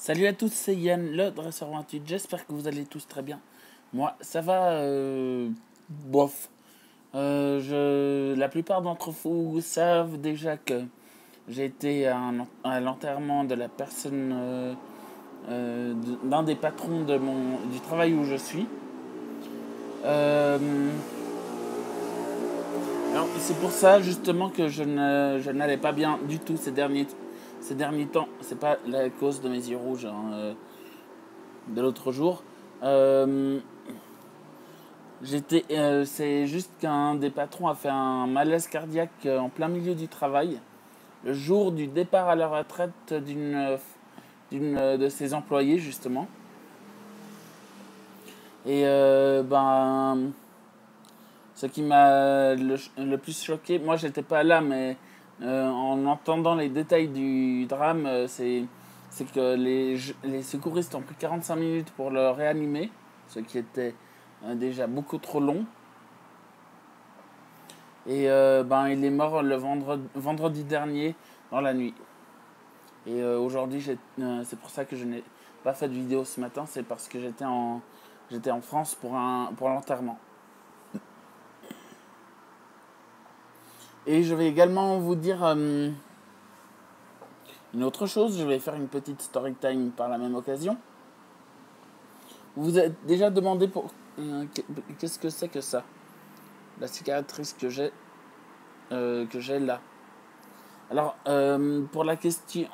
Salut à tous, c'est Yann, le dresseur 28. J'espère que vous allez tous très bien. Moi, ça va, bof. La plupart d'entre vous savent déjà que j'ai été à l'enterrement de la personne, d'un des patrons du travail où je suis. Euh, alors, c'est pour ça justement que je n'allais pas bien du tout ces derniers temps. C'est pas la cause de mes yeux rouges, hein, de l'autre jour. Euh, c'est juste qu'un des patrons a fait un malaise cardiaque en plein milieu du travail, le jour du départ à la retraite d'une de ses employés, justement. Et ce qui m'a le plus choqué, moi j'étais pas là, mais en entendant les détails du drame, c'est que les secouristes ont pris 45 minutes pour le réanimer, ce qui était déjà beaucoup trop long. Et il est mort le vendredi dernier dans la nuit. Et aujourd'hui, c'est pour ça que je n'ai pas fait de vidéo ce matin, c'est parce que j'étais en France pour l'enterrement. Et je vais également vous dire une autre chose, je vais faire une petite story time par la même occasion. Vous vous êtes déjà demandé qu'est-ce que c'est que ça, la cicatrice que j'ai là. Alors, pour la question,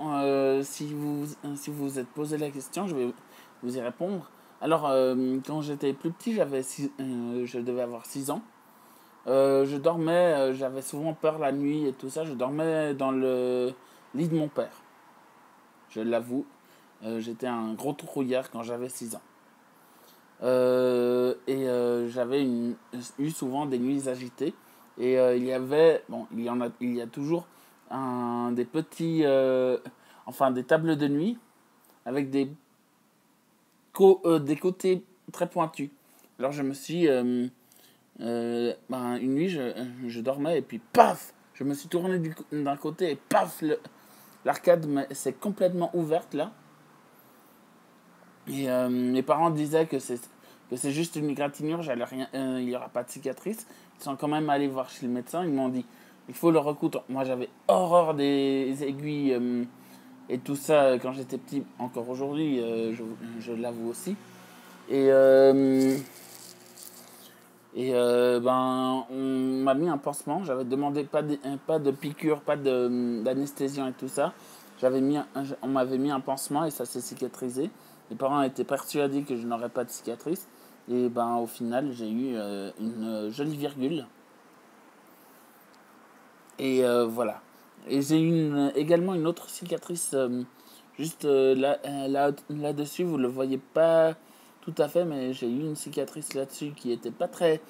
si vous vous êtes posé la question, je vais vous y répondre. Alors, quand j'étais plus petit, je devais avoir 6 ans. Je dormais, j'avais souvent peur la nuit et tout ça. Je dormais dans le lit de mon père. Je l'avoue, j'étais un gros trouillard quand j'avais 6 ans. J'avais eu souvent des nuits agitées. Et il y a toujours des petits, des tables de nuit avec des côtés très pointus. Alors je me suis, une nuit, je dormais et puis paf, je me suis tourné d'un côté et paf, l'arcade s'est complètement ouverte là. Et mes parents disaient que c'est juste une égratignure, il n'y aura pas de cicatrice. Ils sont quand même allés voir chez le médecin, ils m'ont dit il faut le recoudre. Moi j'avais horreur des aiguilles et tout ça quand j'étais petit, encore aujourd'hui, je l'avoue aussi. Et, euh, on m'a mis un pansement, j'avais demandé pas de piqûre, pas d'anesthésion et tout ça. On m'avait mis un pansement et ça s'est cicatrisé. Mes parents étaient persuadés que je n'aurais pas de cicatrice. Et au final, j'ai eu une jolie virgule. Et voilà. Et j'ai eu également une autre cicatrice juste là-dessus. Vous ne le voyez pas tout à fait, mais j'ai eu une cicatrice là-dessus qui était pas très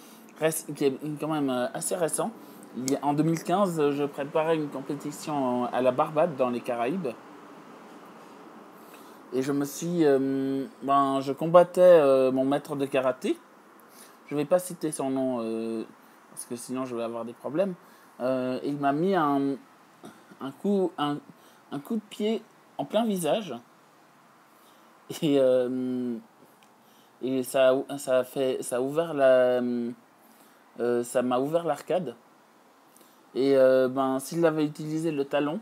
qui est quand même assez récent. En 2015, je préparais une compétition à la Barbade dans les Caraïbes. Et je combattais mon maître de karaté. Je vais pas citer son nom parce que sinon je vais avoir des problèmes. Il m'a mis un coup, un coup de pied en plein visage. Et, ça a ouvert ça m'a ouvert l'arcade. Et s'il avait utilisé le talon,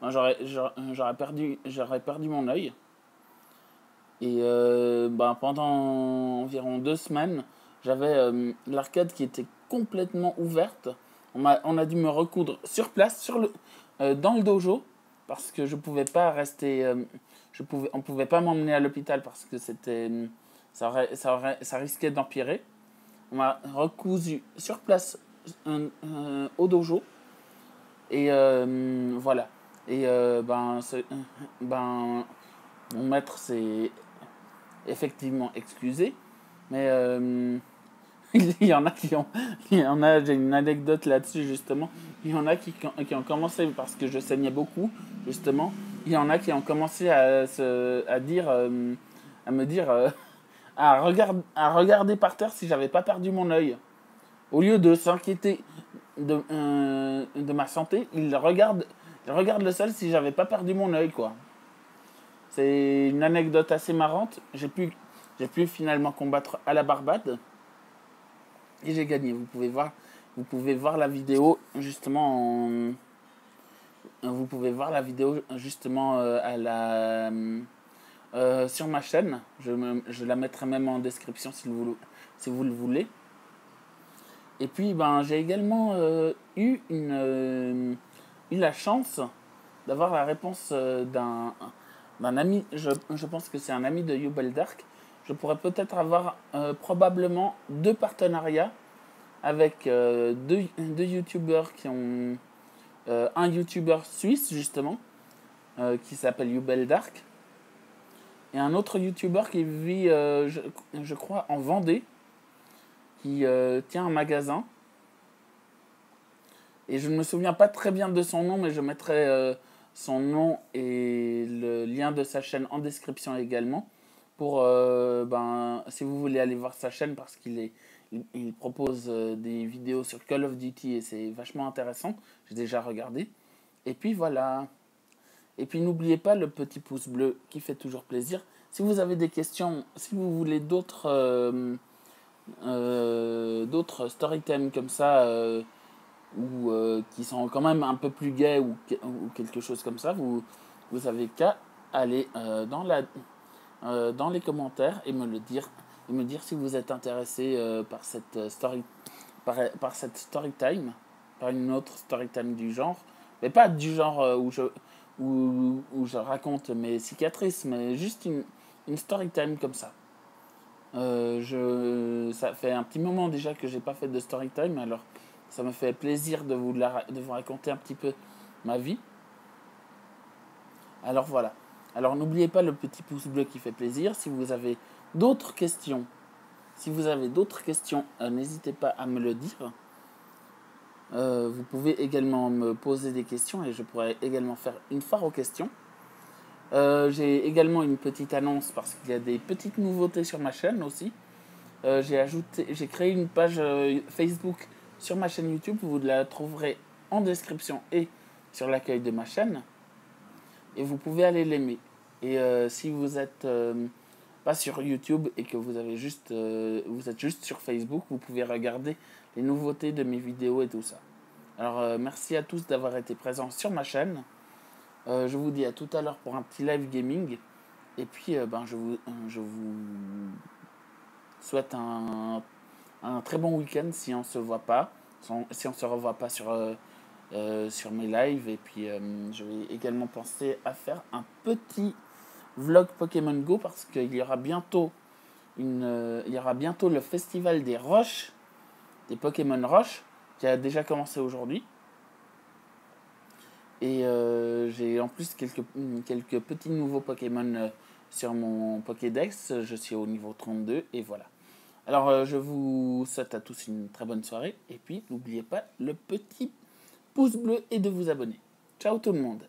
j'aurais perdu mon œil. Et pendant environ 2 semaines, j'avais l'arcade qui était complètement ouverte. On a dû me recoudre sur place, dans le dojo, parce que je pouvais pas rester. On pouvait pas m'emmener à l'hôpital parce que ça risquait d'empirer. On m'a recousu sur place au dojo. Et voilà. Et mon maître s'est effectivement excusé. Mais il y en a j'ai une anecdote là-dessus justement. Il y en a qui ont commencé, parce que je saignais beaucoup, justement. Il y en a qui ont commencé à dire, à me dire, à regarder par terre si j'avais pas perdu mon œil. Au lieu de s'inquiéter de ma santé, ils regardent le sol si j'avais pas perdu mon œil, quoi. C'est une anecdote assez marrante. J'ai pu finalement combattre à la Barbade et j'ai gagné. Vous pouvez voir la vidéo justement vous pouvez voir la vidéo justement sur ma chaîne. Je la mettrai même en description si vous le voulez. Et puis j'ai également eu la chance d'avoir la réponse d'un ami. Je pense que c'est un ami de Yubeldark. Je pourrais peut-être avoir probablement 2 partenariats avec deux youtubeurs qui ont un youtubeur suisse justement qui s'appelle Yubeldark et un autre youtubeur qui vit je crois en Vendée, qui tient un magasin, et je ne me souviens pas très bien de son nom, mais je mettrai son nom et le lien de sa chaîne en description également pour si vous voulez aller voir sa chaîne, parce il propose des vidéos sur Call of Duty et c'est vachement intéressant. J'ai déjà regardé. Et puis voilà. Et puis n'oubliez pas le petit pouce bleu qui fait toujours plaisir. Si vous avez des questions, si vous voulez d'autres storytime comme ça, ou qui sont quand même un peu plus gays ou quelque chose comme ça, vous avez qu'à aller dans les commentaires et me le dire, et me dire si vous êtes intéressé par cette story time, par une autre story time du genre, mais pas du genre où je raconte mes cicatrices, mais juste une story time comme ça. Ça fait un petit moment déjà que j'ai pas fait de story time, alors ça me fait plaisir de vous raconter un petit peu ma vie. Alors voilà. Alors n'oubliez pas le petit pouce bleu qui fait plaisir. Si vous avez d'autres questions, n'hésitez pas à me le dire. Vous pouvez également me poser des questions et je pourrais également faire une foire aux questions. J'ai également une petite annonce parce qu'il y a des petites nouveautés sur ma chaîne aussi. J'ai créé une page Facebook sur ma chaîne YouTube. Vous la trouverez en description et sur l'accueil de ma chaîne. Et vous pouvez aller l'aimer. Et si vous êtes pas sur YouTube et que vous êtes juste sur Facebook, vous pouvez regarder les nouveautés de mes vidéos et tout ça. Alors merci à tous d'avoir été présents sur ma chaîne. Je vous dis à tout à l'heure pour un petit live gaming. Et puis je vous souhaite un très bon week-end si on se voit pas, si on se revoit pas sur mes lives. Et puis je vais également penser à faire un petit vlog Pokémon Go parce qu'il y aura bientôt le festival des roches, des Pokémon roches, qui a déjà commencé aujourd'hui. Et j'ai en plus quelques petits nouveaux Pokémon sur mon Pokédex. Je suis au niveau 32 et voilà. Alors je vous souhaite à tous une très bonne soirée. Et puis n'oubliez pas le petit pouce bleu et de vous abonner. Ciao tout le monde.